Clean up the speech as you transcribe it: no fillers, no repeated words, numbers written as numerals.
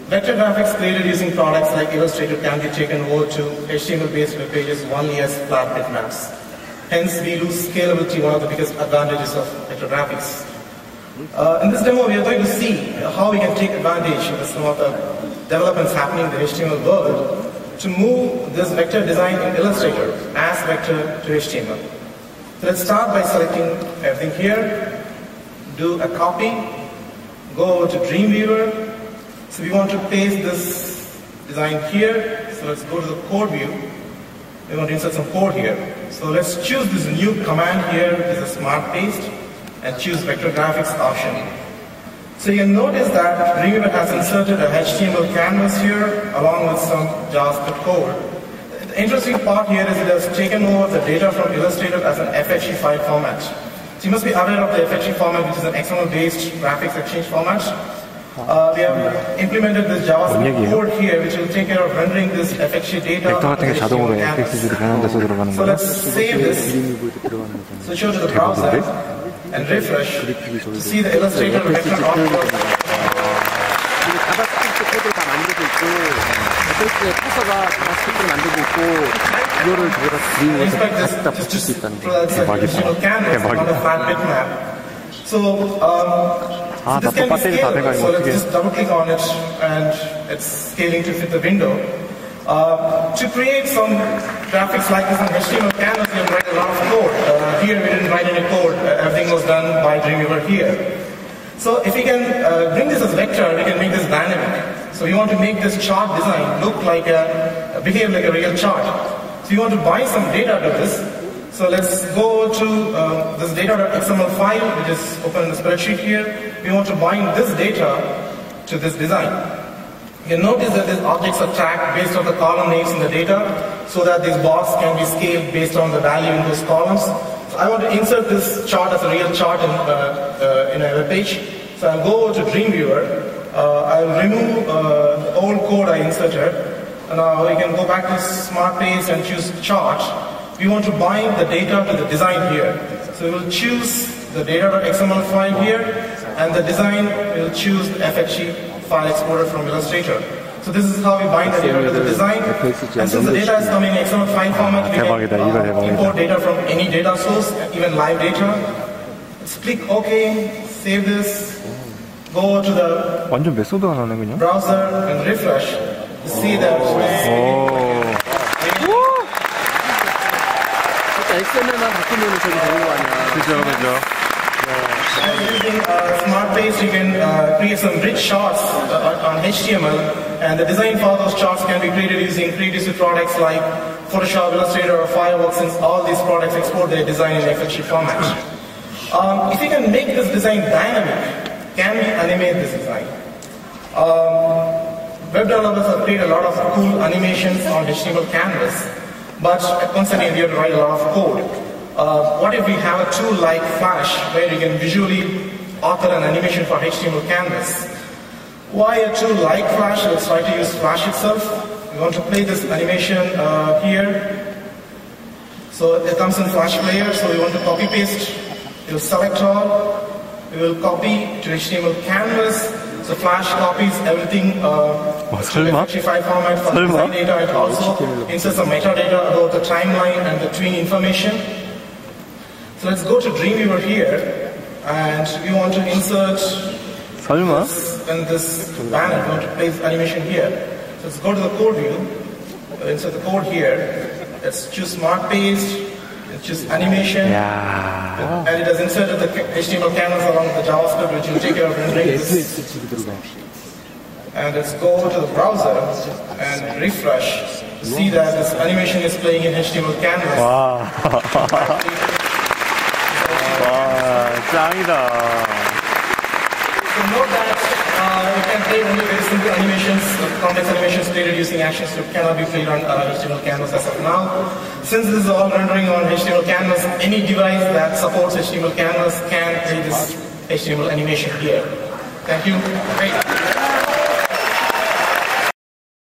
Vector graphics created using products like Illustrator can be taken over to HTML-based web pages only as flat bitmaps. Hence, we lose scalability, one of the biggest advantages of vector graphics. In this demo, we are going to see how we can take advantage of some of the developments happening in the HTML world to move this vector design in Illustrator as vector to HTML. So let's start by selecting everything here, do a copy, go over to Dreamweaver. So we want to paste this design here. So let's go to the code view. We want to insert some code here. So let's choose this new command here, which is a smart paste, and choose vector graphics option. So you can notice that Dreamweaver has inserted a HTML canvas here along with some JavaScript code. The interesting part here is it has taken over the data from Illustrator as an FHE file format. So you must be aware of the FHE format, which is an XML-based graphics exchange format. We have implemented this JavaScript code here, which will take care of rendering this FHE data on the HTML canvas. So let's save this, switch over to the browser, and refresh to see the Illustrator vector output. This can be scalable, so let's just double click on it and it's scaling to fit the window. To create some graphics like this in HTML canvas, you write a lot of code. Here we didn't write any code, everything was done by Dreamweaver here. So if we can bring this as vector, we can make this dynamic. So we want to make this chart design look like behave like a real chart. So you want to bind some data to this. So let's go to this data.xml file, which is open in the spreadsheet here. We want to bind this data to this design. You can notice that these objects are tracked based on the column names in the data, so that these bars can be scaled based on the value in those columns. So I want to insert this chart as a real chart in a web page. So I'll go over to Dreamweaver. I'll remove the old code I inserted. And now we can go back to Smart Paste and choose Chart. We want to bind the data to the design here. So we will choose the data.xml file here, and the design will choose the FHE file exporter from Illustrator. So this is how we bind the data to the design. And since the data is coming in XML file format, we can import data from any data source, even live data. Let's click OK, save this, go to the browser and refresh to see that. XML만 바꾸면 저기 되는 거 아니야? 그죠. Using Smart Paste, you can create some rich charts on HTML, and the design for those charts can be created using pre-registered products like Photoshop, Illustrator, or Fireworks, since all these products export their design in FHE format. If you can make this design dynamic, can we animate this design? Web developers have created a lot of cool animations on HTML canvas. But once again, we have to write a lot of code. What if we have a tool like Flash, where you can visually author an animation for HTML canvas? Why a tool like Flash? Let's try to use Flash itself. We want to play this animation here. So it comes in Flash Player, so we want to copy paste. We'll select all. We will copy to HTML canvas. So Flash copies everything to the FHE file format for the design data. It also inserts some metadata about the timeline and the tween information. So let's go to Dreamweaver here, and we want to insert this banner. We want to place animation here. So let's go to the code view, insert the code here. Let's choose Smart Paste. Just animation, and it has inserted the HTML canvas along with the JavaScript, which will take care of rendering this. And let's go to the browser and refresh to see that this animation is playing in HTML canvas. Wow. 짱이다. So note that you can play only very simple animations, complex animations created using ActionScript cannot be played on HTML canvas as of now. Since this is all rendering on HTML canvas, any device that supports HTML canvas can play this HTML animation here. Thank you. Great.